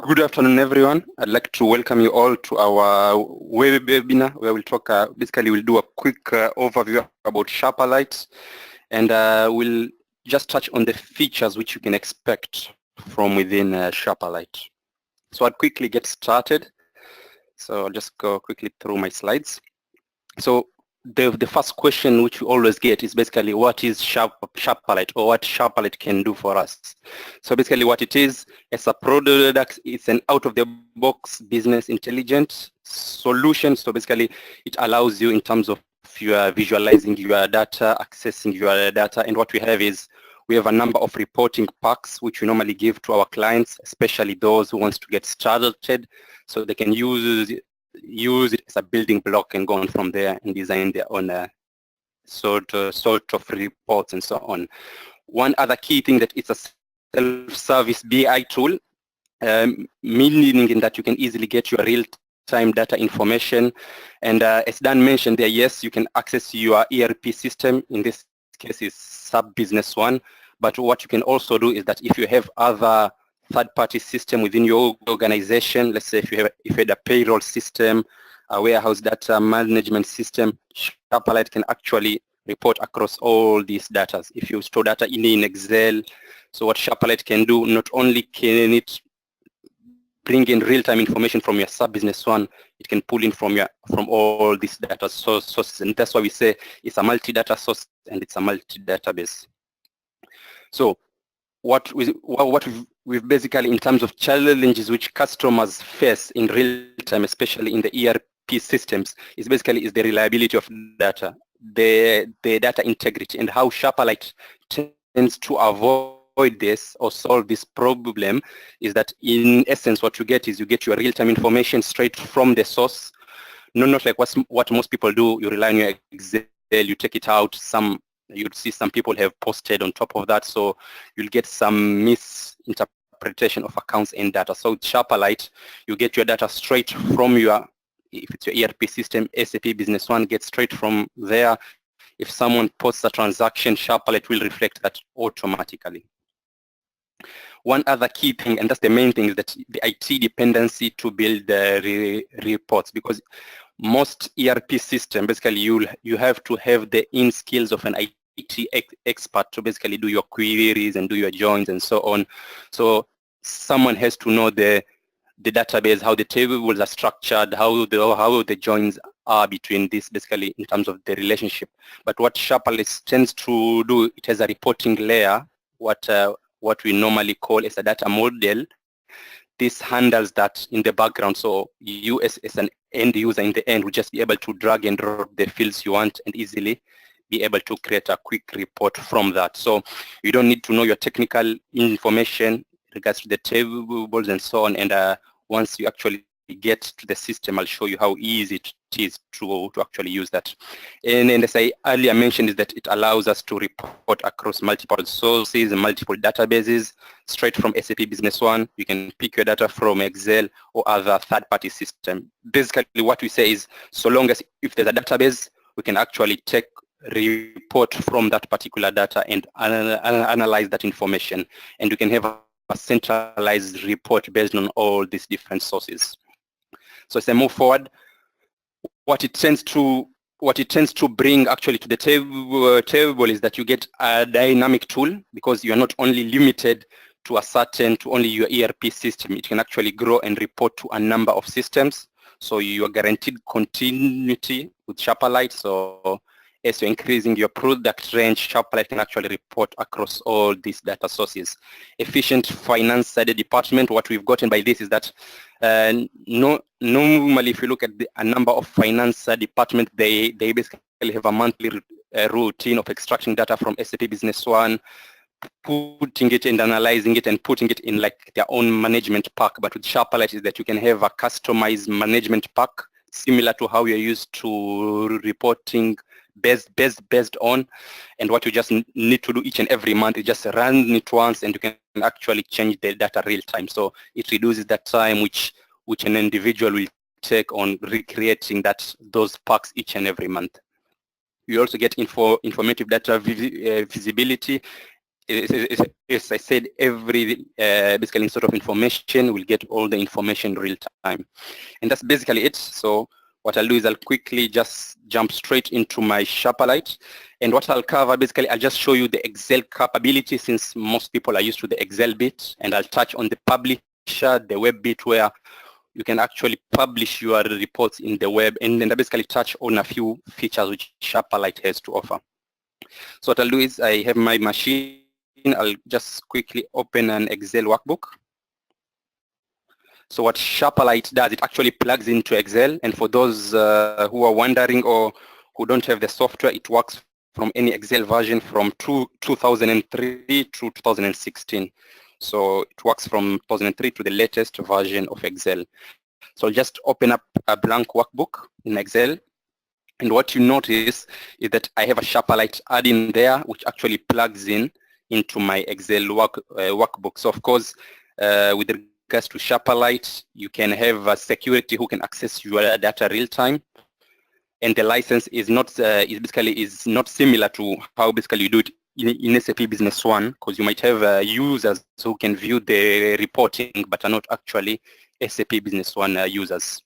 Good afternoon, everyone. I'd like to welcome you all to our webinar where we'll talk, basically we'll do a quick overview about Sharperlight, and we'll just touch on the features which you can expect from within Sharperlight. So I'll quickly get started. So I'll just go quickly through my slides. So the first question which we always get is basically what is Sharperlight, or what Sharperlight can do for us. So basically what it is, as a product, it's an out-of-the-box business intelligence solution. So basically it allows you in terms of your visualizing your data, accessing your data, and what we have is we have a number of reporting packs which we normally give to our clients, especially those who want to get started, so they can use it as a building block and go on from there and design their own sort of reports and so on. One other key thing that it's a self-service BI tool, meaning that you can easily get your real-time data information. And as Dan mentioned there, yes, you can access your ERP system. In this case, is SAP Business One. But what you can also do is that if you have other third-party system within your organization, let's say if you had a payroll system, a warehouse data management system, Sharperlight can actually report across all these data. If you store data in Excel, so what Sharperlight can do, not only can it bring in real-time information from your SAP Business One, it can pull in from all these data sources, and that's why we say it's a multi-data source and it's a multi-database. So what we've basically, in terms of challenges which customers face in real time, especially in the ERP systems, is the reliability of data, the data integrity, and how Sharperlight tends to avoid this or solve this problem is that in essence what you get is you get your real-time information straight from the source, not like what most people do. You rely on your Excel, you take it out, you'd see some people have posted on top of that, so you'll get some misinterpretation of accounts and data. So with Sharperlight, you get your data straight from if it's your ERP system, SAP Business One gets straight from there. If someone posts a transaction, Sharperlight will reflect that automatically. One other key thing, and that's the main thing, is that the IT dependency to build the reports, because most ERP system, basically you have to have the skills of an IT expert to basically do your queries and do your joins and so on. So someone has to know the database, how the tables are structured, how the joins are between this, basically in terms of the relationship. But what Sharperlight tends to do, it has a reporting layer, what we normally call as a data model. This handles that in the background, so you as an end user in the end will just be able to drag and drop the fields you want and easily be able to create a quick report from that. So you don't need to know your technical information in regards to the tables and so on, and once you actually get to the system, I'll show you how easy it is to actually use that. And as I earlier mentioned, is that it allows us to report across multiple sources and multiple databases straight from SAP Business One. You can pick your data from Excel or other third-party system. Basically what we say is, so long as if there's a database, we can actually report from that particular data and analyze that information, and you can have a centralized report based on all these different sources. So as I move forward, what it tends to bring actually to the table is that you get a dynamic tool, because you are not only limited to only your ERP system. It can actually grow and report to a number of systems. So you are guaranteed continuity with Sharperlight. So as you're increasing your product range, Sharperlight can actually report across all these data sources. Efficient finance side department, what we've gotten by this is that normally if you look at a number of finance department, they basically have a monthly routine of extracting data from SAP Business One, putting it and analyzing it and putting it in like their own management pack. But with Sharperlight is that you can have a customized management pack similar to how you're used to reporting based on, and what you just need to do each and every month is just run it once, and you can actually change the data real time. So it reduces that time which an individual will take on recreating those packs each and every month. You also get informative data visibility. as I said, every basically sort of information will get all the information real time. And that's basically it. So what I'll do is I'll quickly just jump straight into my Sharperlight. And what I'll cover, basically, I'll just show you the Excel capability, since most people are used to the Excel bit. And I'll touch on the publisher, the web bit, where you can actually publish your reports in the web. And then I basically touch on a few features which Sharperlight has to offer. So what I'll do is I have my machine. I'll just quickly open an Excel workbook. So what Sharperlight does, it actually plugs into Excel. And for those who are wondering or who don't have the software, it works from any Excel version from 2003 to 2016. So it works from 2003 to the latest version of Excel. So I'll just open up a blank workbook in Excel. And what you notice is that I have a Sharperlight add-in there, which actually plugs in into my Excel workbook. So of course, with regards to Sharperlight, you can have a security who can access your data real time. And the license is not is not similar to how basically you do it in SAP Business One, because you might have users who can view the reporting but are not actually SAP Business One users.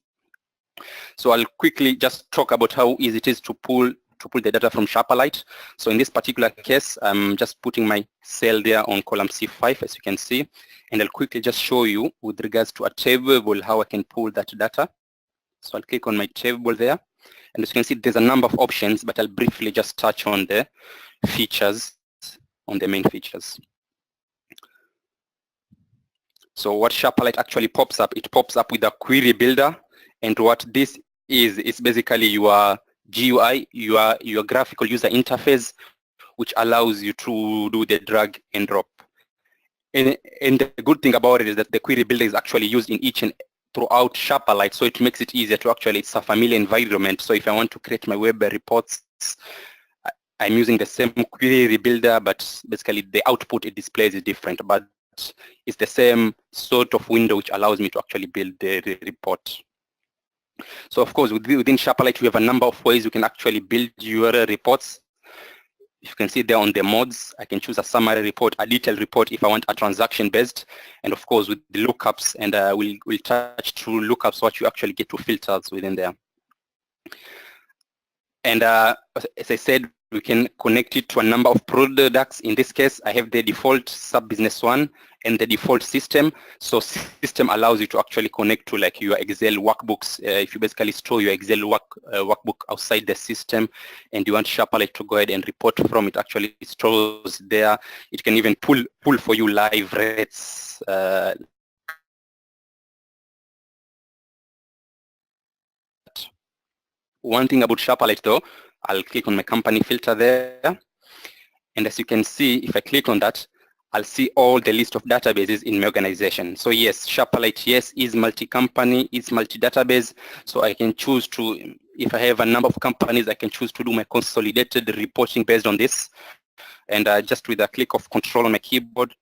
So I'll quickly just talk about how easy it is to pull the data from Sharperlight. So in this particular case, I'm just putting my cell there on column C5, as you can see, and I'll quickly just show you with regards to a table how I can pull that data. So I'll click on my table there. And as you can see, there's a number of options, but I'll briefly just touch on the features, on the main features. So what Sharperlight actually pops up, it pops up with a query builder. And what this is basically your GUI, your graphical user interface, which allows you to do the drag and drop. And the good thing about it is that the query builder is actually used in each and throughout Sharperlight, so it makes it easier to actually, it's a familiar environment. So if I want to create my web reports, I'm using the same query builder, but basically the output it displays is different, but it's the same sort of window which allows me to actually build the report. So of course, within Sharperlight, we have a number of ways you can actually build your reports. You can see there on the modes, I can choose a summary report, a detailed report if I want a transaction-based, and of course with the lookups, and we'll touch through lookups, what you actually get to filters within there. And as I said, we can connect it to a number of products. In this case, I have the default SAP Business One and the default system. So system allows you to actually connect to like your Excel workbooks. If you basically store your Excel workbook outside the system and you want Sharperlight to go ahead and report from, it actually stores there. It can even pull for you live rates. One thing about Sharperlight though, I'll click on my company filter there. And as you can see, if I click on that, I'll see all the list of databases in my organization. So yes, Sharperlight, yes, is multi-company, is multi-database. So I can choose to, if I have a number of companies, I can choose to do my consolidated reporting based on this. And just with a click of control on my keyboard,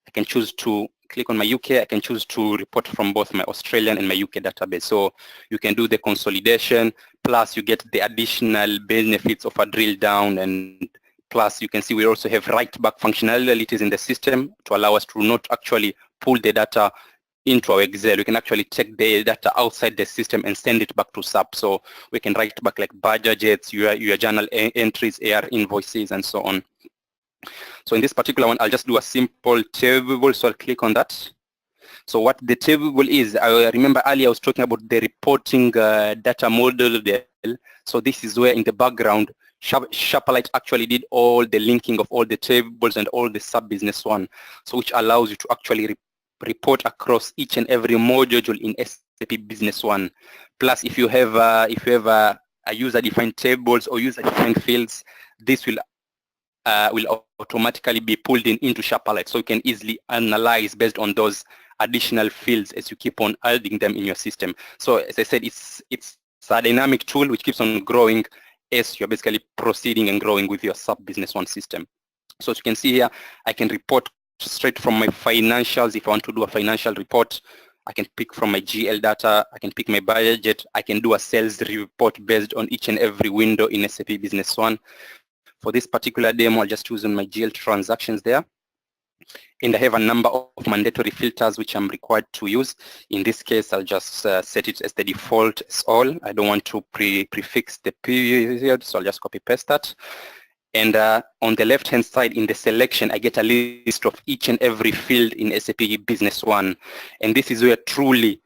I can choose to click on my UK, I can choose to report from both my Australian and my UK database. So you can do the consolidation, plus you get the additional benefits of a drill down, and plus you can see we also have write back functionalities in the system to allow us to not actually pull the data into our Excel. We can actually take the data outside the system and send it back to SAP. So we can write back like budgets, your journal entries, AR invoices, and so on. So in this particular one, I'll just do a simple table. So I'll click on that. So what the table is, I remember earlier I was talking about the reporting data model there. So this is where in the background, Sharperlight actually did all the linking of all the tables and all the SAP Business One, so which allows you to actually report across each and every module in SAP Business One. Plus, if you have a user-defined tables or user-defined fields, this will automatically be pulled into Sharperlight, so you can easily analyze based on those additional fields as you keep on adding them in your system. So as I said, it's a dynamic tool which keeps on growing as you're basically proceeding and growing with your SAP Business One system. So as you can see here, I can report straight from my financials. If I want to do a financial report, I can pick from my GL data, I can pick my budget, I can do a sales report based on each and every window in SAP Business One. For this particular demo, I'll just choose on my GL transactions there. And I have a number of mandatory filters which I'm required to use. In this case, I'll just set it as the default as all. I don't want to prefix the period, so I'll just copy paste that. And on the left-hand side in the selection, I get a list of each and every field in SAP Business One. And this is where truly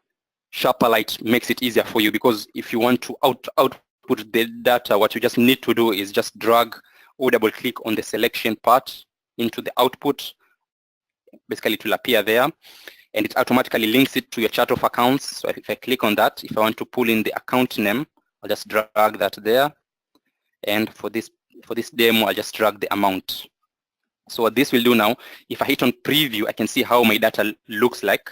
Sharperlight makes it easier for you, because if you want to output the data, what you just need to do is just drag or double click on the selection part into the output. Basically, it will appear there, and it automatically links it to your chart of accounts. So if I click on that, if I want to pull in the account name, I'll just drag that there. And for this demo, I'll just drag the amount. So what this will do now, if I hit on preview, I can see how my data looks like.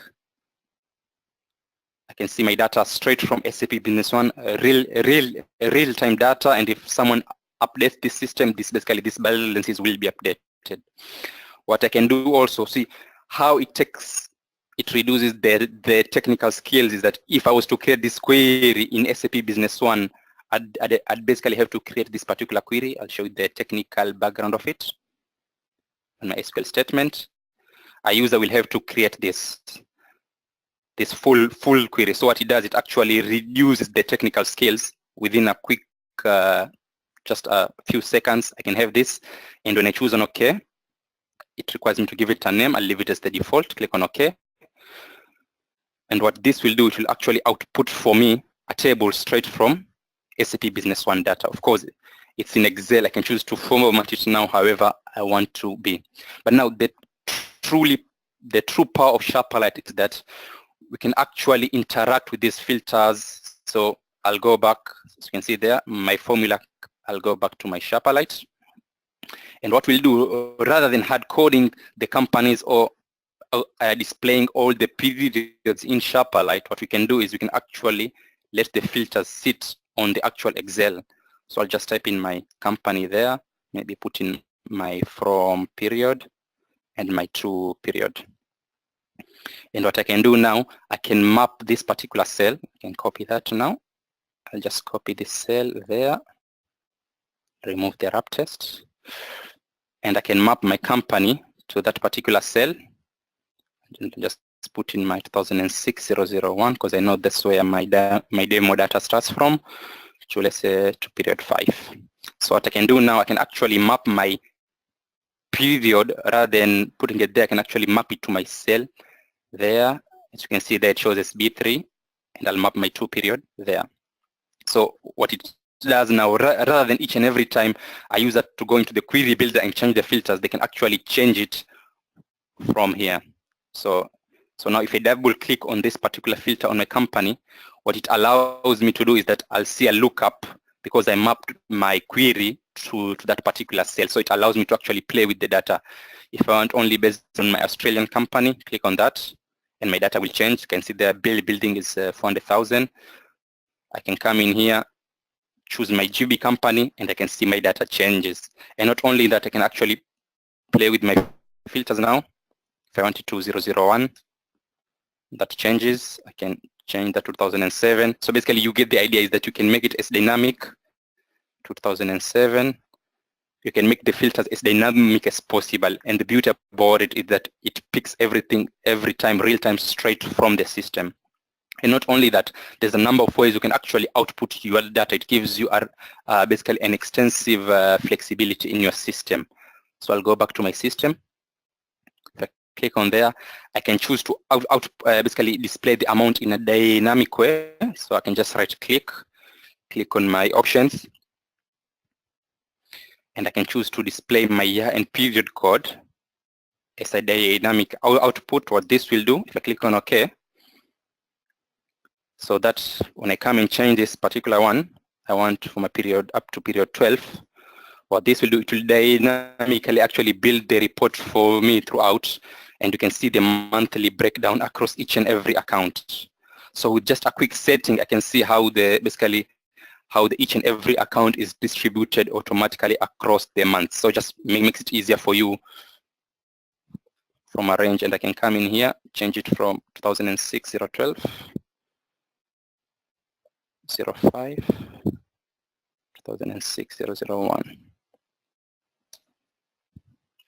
I can see my data straight from SAP Business One, real-time data. And if someone updates this system, these balances will be updated. What I can do also, see how it reduces the technical skills, is that if I was to create this query in SAP Business One, I'd basically have to create this particular query. I'll show you the technical background of it. On my SQL statement, a user will have to create this full query. So what it does, it actually reduces the technical skills within a quick, just a few seconds. I can have this, and when I choose on OK, it requires me to give it a name. I'll leave it as the default. Click on OK. And what this will do, it will actually output for me a table straight from SAP Business One data. Of course, it's in Excel. I can choose to format it now however I want to be. But now the true power of Sharperlight is that we can actually interact with these filters. So I'll go back, as you can see there, my formula, I'll go back to my Sharperlight. And what we'll do, rather than hard coding the companies or displaying all the periods in Sharperlight, what we can do is we can actually let the filters sit on the actual Excel. So I'll just type in my company there, maybe put in my from period and my to period. And what I can do now, I can map this particular cell. I can copy that now. I'll just copy this cell there, remove the wrap test, and I can map my company to that particular cell. And just put in my 2006-001 because I know that's where my demo data starts from. So let's say to period 5. So what I can do now, I can actually map my period rather than putting it there. I can actually map it to my cell there. As you can see there, it shows as B3, and I'll map my to period there. So what it does now, rather than each and every time I use that to go into the query builder and change the filters, they can actually change it from here. So now if I double click on this particular filter on my company, what it allows me to do is that I'll see a lookup because I mapped my query to that particular cell. So it allows me to actually play with the data. If I want only based on my Australian company, click on that and my data will change. You can see the building is 400,000. I can come in here, choose my GB company, and I can see my data changes. And not only that, I can actually play with my filters now. If I want it to 001, that changes. I can change that to 2007. So basically you get the idea is that you can make it as dynamic, 2007. You can make the filters as dynamic as possible. And the beauty about it is that it picks everything every time, real time, straight from the system. And not only that, there's a number of ways you can actually output your data. It gives you basically an extensive flexibility in your system. So I'll go back to my system. If I click on there, I can choose to basically display the amount in a dynamic way. So I can just right click on my options, and I can choose to display my year and period code as a dynamic output. What this will do, if I click on OK, so that when I come and change this particular one, I want for my period up to period 12, what this will do, it will dynamically actually build the report for me throughout, and you can see the monthly breakdown across each and every account. So with just a quick setting, I can see how each and every account is distributed automatically across the months. So just makes it easier for you from a range, and I can come in here, change it from 2006-012, 05, 2006-001.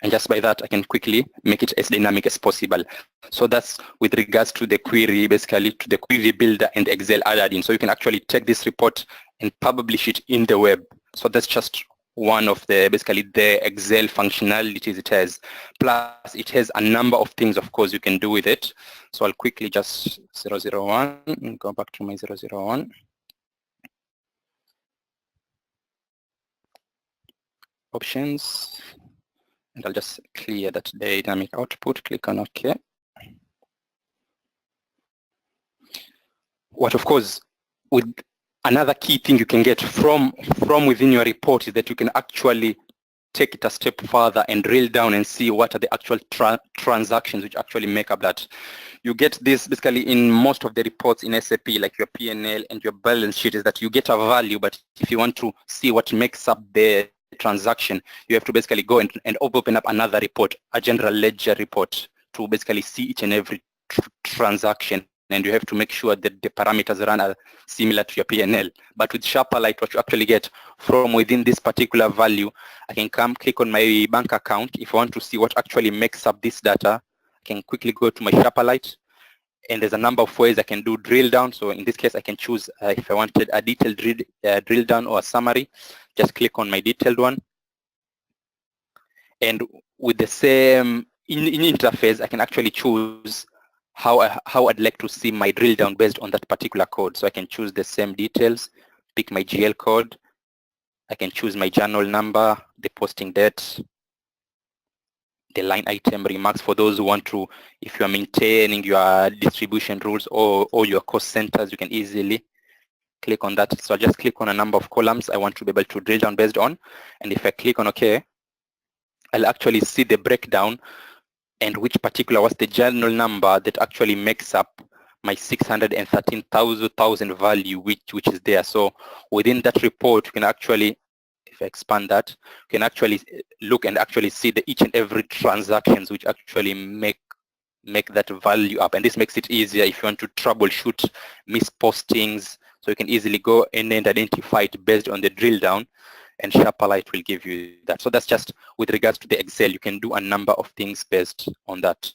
And just by that, I can quickly make it as dynamic as possible. So that's with regards to the query, basically to the query builder and the Excel added in. So you can actually take this report and publish it in the web. So that's just one of the, basically the Excel functionalities it has. Plus it has a number of things, of course, you can do with it. So I'll quickly just 001 and go back to my 001. Options. And I'll just clear that dynamic output, click on OK. What, of course, with another key thing you can get from within your report is that you can actually take it a step further and drill down and see what are the actual transactions which actually make up that. You get this basically in most of the reports in SAP, like your P&L and your balance sheet, is that you get a value, but if you want to see what makes up the transaction, you have to basically go and open up another report, a general ledger report, to basically see each and every transaction, and you have to make sure that the parameters run are similar to your P&L. But with Sharperlight, what you actually get from within this particular value, I can come click on my bank account. If I want to see what actually makes up this data, I can quickly go to my Sharperlight, and there's a number of ways I can do drill down. So in this case, I can choose if I wanted a detailed drill down or a summary, just click on my detailed one. And with the same in interface, I can actually choose how I'd like to see my drill down based on that particular code. So I can choose the same details, pick my GL code. I can choose my journal number, the posting date, the line item remarks for those who want to, if you are maintaining your distribution rules or your cost centers, you can easily click on that. So I'll just click on a number of columns I want to be able to drill down based on. And if I click on OK, I'll actually see the breakdown and which particular was the journal number that actually makes up my 613,000 value, which is there. So within that report, you can actually, if I expand that, you can actually look and actually see the each and every transactions which actually make that value up. And this makes it easier if you want to troubleshoot mispostings. So you can easily go in and identify it based on the drill down, and Sharperlight will give you that. So that's just with regards to the Excel. You can do a number of things based on that.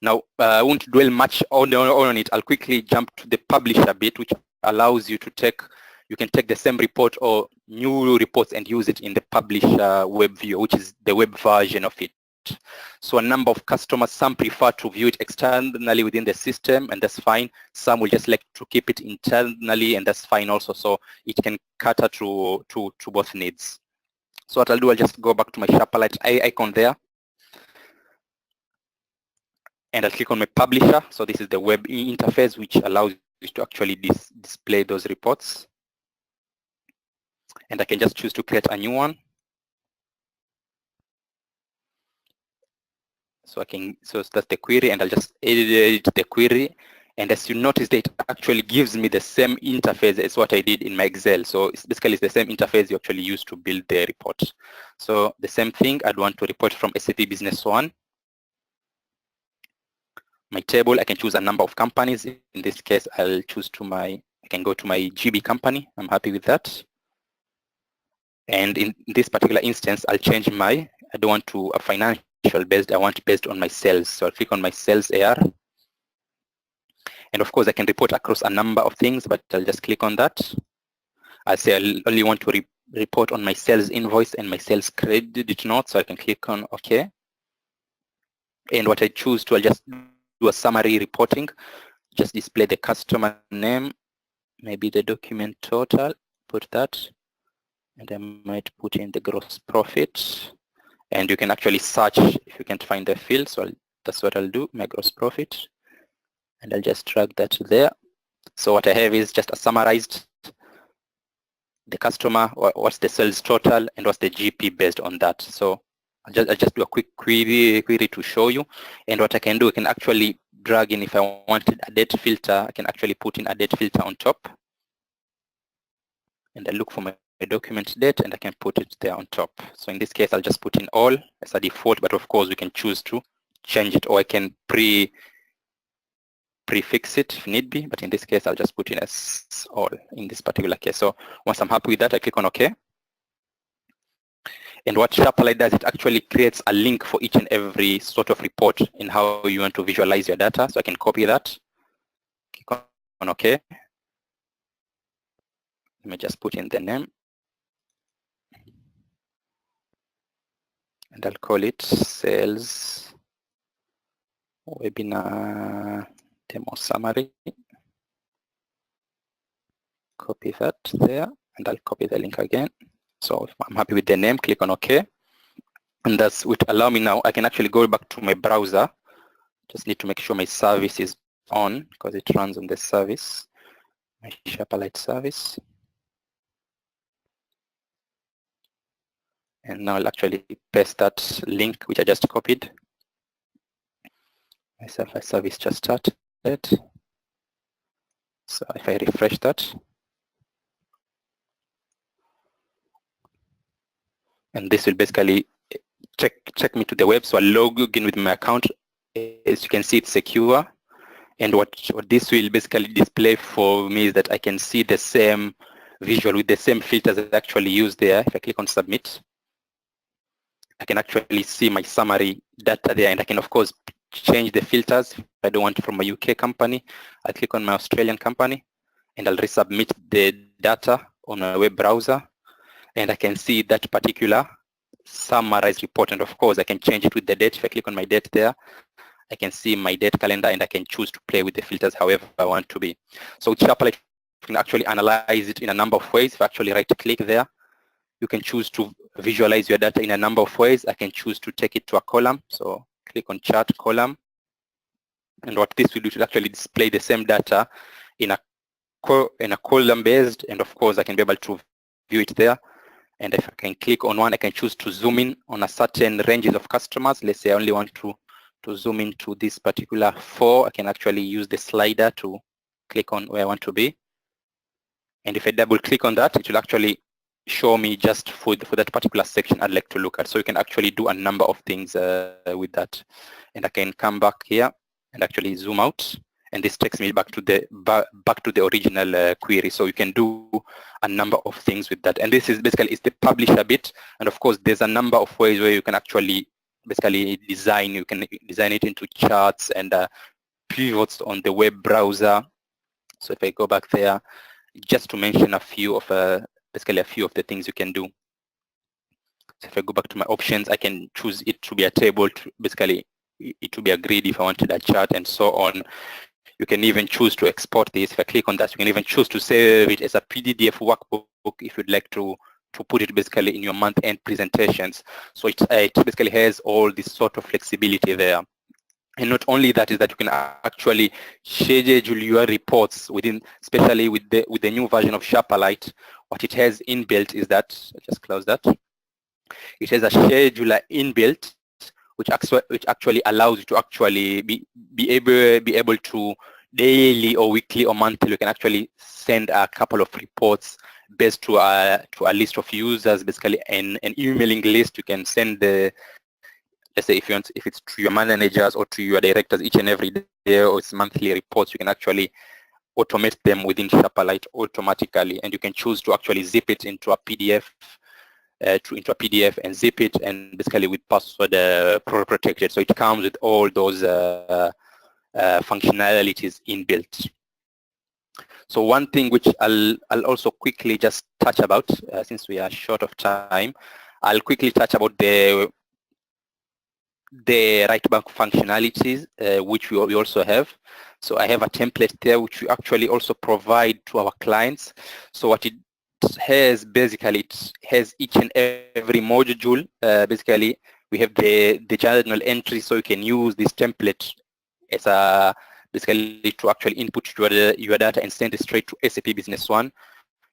Now, I won't dwell much on it. I'll quickly jump to the publisher bit, which allows you to you can take the same report or new reports and use it in the publisher web view, which is the web version of it. So a number of customers, some prefer to view it externally within the system, and that's fine. Some will just like to keep it internally, and that's fine also. So it can cater to both needs. So what I'll do, I'll just go back to my Sharperlight icon there, and I'll click on my publisher. So this is the web interface, which allows you to actually display those reports. And I can just choose to create a new one. So that's the query, and I'll just edit the query. And as you notice, it actually gives me the same interface as what I did in my Excel. So it's basically the same interface you actually use to build the report. So the same thing, I'd want to report from SAP Business One. My table, I can choose a number of companies. In this case, I can go to my GB company. I'm happy with that. And in this particular instance, I'll change I don't want to a financial based, I want based on my sales. So I'll click on my sales AR. And of course, I can report across a number of things, but I'll just click on that. I'll say I only want to report on my sales invoice and my sales credit note. So I can click on OK. And what I choose to, I'll just do a summary reporting, just display the customer name, maybe the document total, put that. And I might put in the gross profit. And you can actually search if you can't find the field. So that's what I'll do, my gross profit. And I'll just drag that there. So what I have is just a summarized the customer, what's the sales total, and what's the GP based on that. So I'll just do a quick query to show you. And what I can do, I can actually drag in, if I wanted a date filter, I can actually put in a date filter on top. And I look for my document date, and I can put it there on top. So in this case, I'll just put in all as a default, but of course we can choose to change it, or I can prefix it if need be, but in this case I'll just put in as all in this particular case. So once I'm happy with that, I click on OK. And what Sharperlight does, it actually creates a link for each and every sort of report in how you want to visualize your data. So I can copy that, click on OK. Let me just put in the name. And I'll call it Sales Webinar Demo Summary. Copy that there, and I'll copy the link again. So if I'm happy with the name, click on OK. And that's would allow me now, I can actually go back to my browser. Just need to make sure my service is on because it runs on the service, my Sharperlight service. And now I'll actually paste that link which I just copied. My service just started. So if I refresh that, and this will basically check me to the web. So I'll log in with my account. As you can see, it's secure. And what this will basically display for me is that I can see the same visual with the same filters that I actually use there. If I click on submit, I can actually see my summary data there, and I can of course change the filters. If I don't want it from a UK company, I'll click on my Australian company and I'll resubmit the data on a web browser, and I can see that particular summarized report. And of course I can change it with the date. If I click on my date there, I can see my date calendar, and I can choose to play with the filters however I want to be. So with Sharperlight, you can actually analyze it in a number of ways. If I actually right click there, you can choose to visualize your data in a number of ways. I can choose to take it to a column. So click on chart column. And what this will do is actually display the same data in a column based. And of course, I can be able to view it there. And if I can click on one, I can choose to zoom in on a certain ranges of customers. Let's say I only want to zoom into this particular 4. I can actually use the slider to click on where I want to be. And if I double click on that, it will actually show me just for that particular section I'd like to look at. So you can actually do a number of things with that. And I can come back here and actually zoom out, and this takes me back to the original query. So you can do a number of things with that. And this is basically the publisher bit. And of course, there's a number of ways where you can actually basically design. You can design it into charts and pivots on the web browser. So if I go back there, just to mention a few of basically a few of the things you can do. So if I go back to my options, I can choose it to be a table, basically it to be a grid if I wanted a chart, and so on. You can even choose to export this. If I click on that, you can even choose to save it as a PDF workbook if you'd like to put it basically in your month-end presentations. So it basically has all this sort of flexibility there. And not only that, is that you can actually schedule your reports within, especially with the new version of Sharperlight. What it has inbuilt is that, I'll just close that. It has a scheduler inbuilt, which actually allows you to actually be able to daily or weekly or monthly. You can actually send a couple of reports based to a list of users, basically an emailing list. You can send the, let's say if it's to your managers or to your directors each and every day, or it's monthly reports, you can actually automate them within Sharperlight automatically, and you can choose to actually zip it into a PDF, and zip it, and basically with password protected. So it comes with all those functionalities inbuilt. So one thing which I'll also quickly just touch about, since we are short of time, I'll quickly touch about the right bank functionalities, which we also have. So I have a template there which we actually also provide to our clients. So what it has, basically, it has each and every module. Basically, we have the journal entry, so you can use this template as a basically to actually input your data and send it straight to SAP Business One.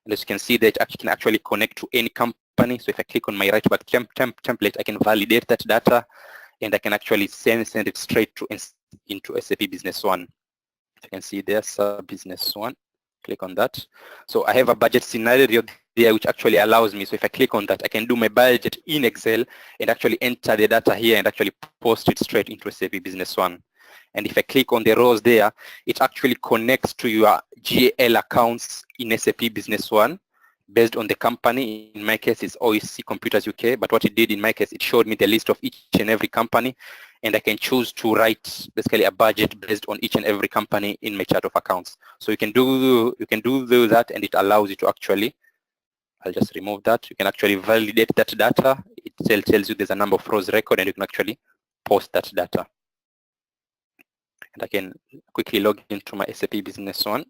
And as you can see, that I can actually connect to any company. So if I click on my right back template, I can validate that data, and I can actually send it straight into SAP Business One. You can see there, SAP Business One. Click on that. So I have a budget scenario there which actually allows me, so if I click on that, I can do my budget in Excel and actually enter the data here and actually post it straight into SAP Business One. And if I click on the rows there, it actually connects to your GL accounts in SAP Business One based on the company. In my case, it's OEC Computers UK, but what it did in my case, it showed me the list of each and every company, and I can choose to write basically a budget based on each and every company in my chart of accounts. So you can do that, and it allows you to actually, I'll just remove that. You can actually validate that data. It tells you there's a number of rows record, and you can actually post that data. And I can quickly log into my SAP Business One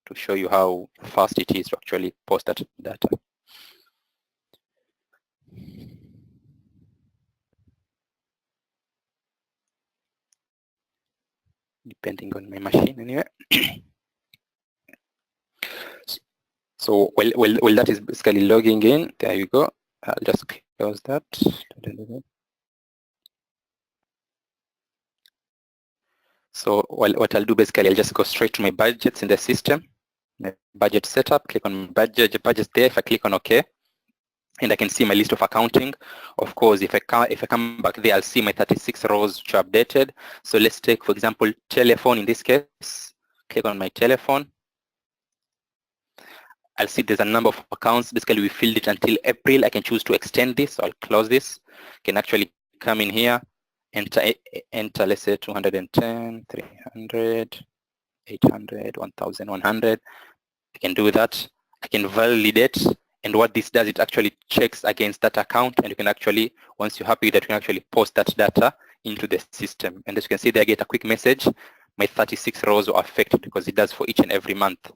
to show you how fast it is to actually post that data. Depending on my machine anyway. So while that is basically logging in, there you go. I'll just close that. So what I'll do basically, I'll just go straight to my budgets in the system, my budget setup, click on budget there. If I click on OK, and I can see my list of accounting. Of course, if I come back there, I'll see my 36 rows which are updated. So let's take, for example, telephone in this case. Click on my telephone. I'll see there's a number of accounts. Basically, we filled it until April. I can choose to extend this. So I'll close this. I can actually come in here, enter, let's say 210, 300, 800, 1,100. I can do that. I can validate. And what this does, it actually checks against that account. And you can actually, once you're happy with that, you can actually post that data into the system. And as you can see there, I get a quick message. My 36 rows are affected because it does for each and every month.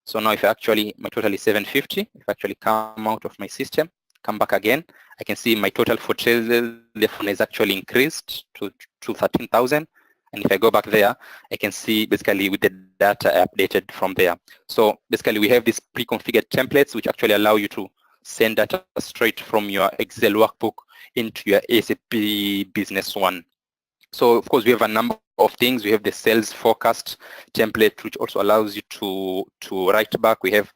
So now if I actually, my total is 750. If I actually come out of my system, come back again, I can see my total for telephone is actually increased to 13,000. And if I go back there, I can see basically with the data updated from there. So basically we have these pre-configured templates which actually allow you to send data straight from your Excel workbook into your SAP Business One. So of course we have a number of things. We have the sales forecast template which also allows you to write back. We have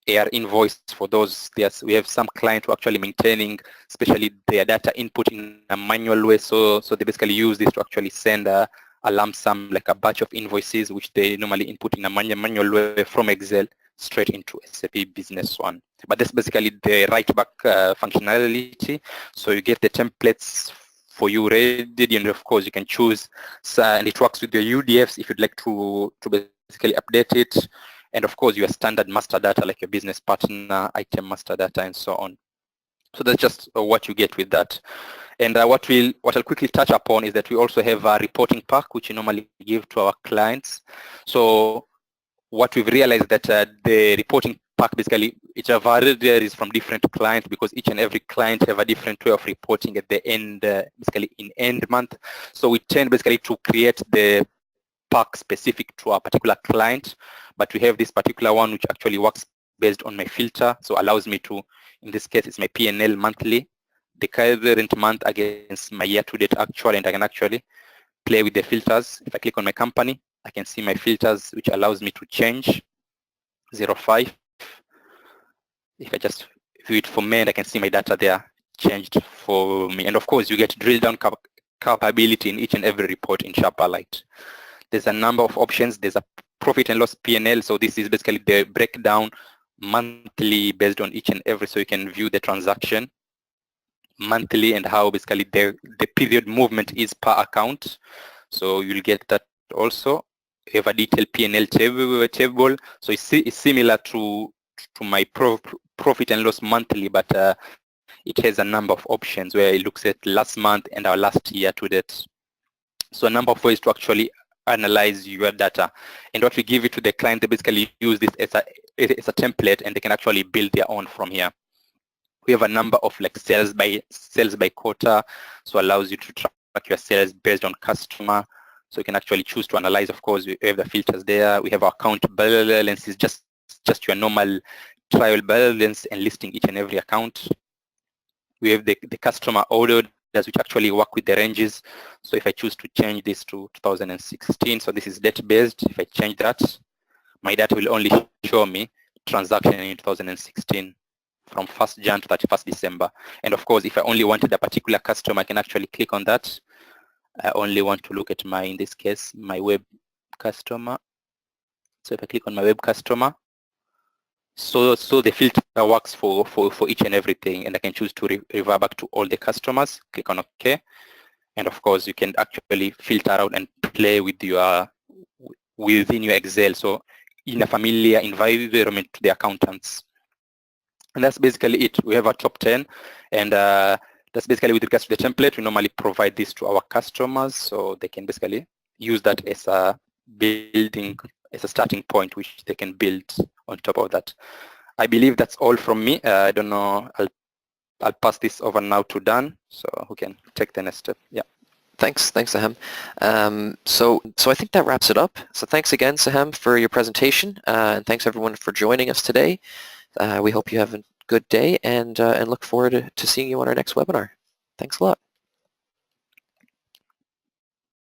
AR invoice for those. Yes, we have some clients who are actually maintaining especially their data input in a manual way. So they basically use this to actually send a lump sum, like a batch of invoices which they normally input in a manual way from Excel straight into SAP Business One. But that's basically the write back functionality. So you get the templates for you ready, and of course you can choose, and it works with your UDFs if you'd like to basically update it, and of course your standard master data like your business partner, item master data, and so on. So that's just what you get with that. And what I'll quickly touch upon is that we also have a reporting pack which we normally give to our clients. So what we've realized that the reporting pack basically it varies from different clients because each and every client have a different way of reporting at the end, basically in end month. So we tend basically to create the pack specific to a particular client, but we have this particular one which actually works based on my filter. So allows me to, in this case, it's my P&L monthly, the current month against my year-to-date actual, and I can actually play with the filters. If I click on my company, I can see my filters, which allows me to change 05. If I just view it for men, I can see my data there changed for me. And of course, you get drill down capability in each and every report in Sharperlight. There's a number of options. There's a profit and loss P&L. So this is basically the breakdown monthly based on each and every. So you can view the transaction monthly and how basically the period movement is per account. So you'll get that also. You have a detailed P&L table. So it's similar to my profit and loss monthly, but it has a number of options where it looks at last month and our last year to date. So a number of ways to actually analyze your data. And what we give it to the client, they basically use this as a template, and they can actually build their own from here. We have a number of like sales by quarter, so allows you to track your sales based on customer. So you can actually choose to analyze. Of course, we have the filters there. We have our account balance, is just your normal trial balance and listing each and every account. We have the customer orders which actually work with the ranges. So if I choose to change this to 2016, so this is date based. If I change that, my data will only show me transaction in 2016 from 1st Jan to 31st December. And of course, if I only wanted a particular customer, I can actually click on that. I only want to look at my, in this case, my web customer. So if I click on my web customer, So the filter works for each and everything, and I can choose to revert back to all the customers. Click on OK, and of course you can actually filter out and play with within your Excel. So in a familiar environment to the accountants. And that's basically it. We have a top 10, and that's basically with regards to the template. We normally provide this to our customers, so they can basically use that as a starting point, which they can build on top of that. I believe that's all from me. I don't know. I'll pass this over now to Dan, so who can take the next step. Yeah. Thanks, Saham. So I think that wraps it up. So thanks again, Saham, for your presentation, and thanks everyone for joining us today. We hope you have a good day, and look forward to seeing you on our next webinar. Thanks a lot.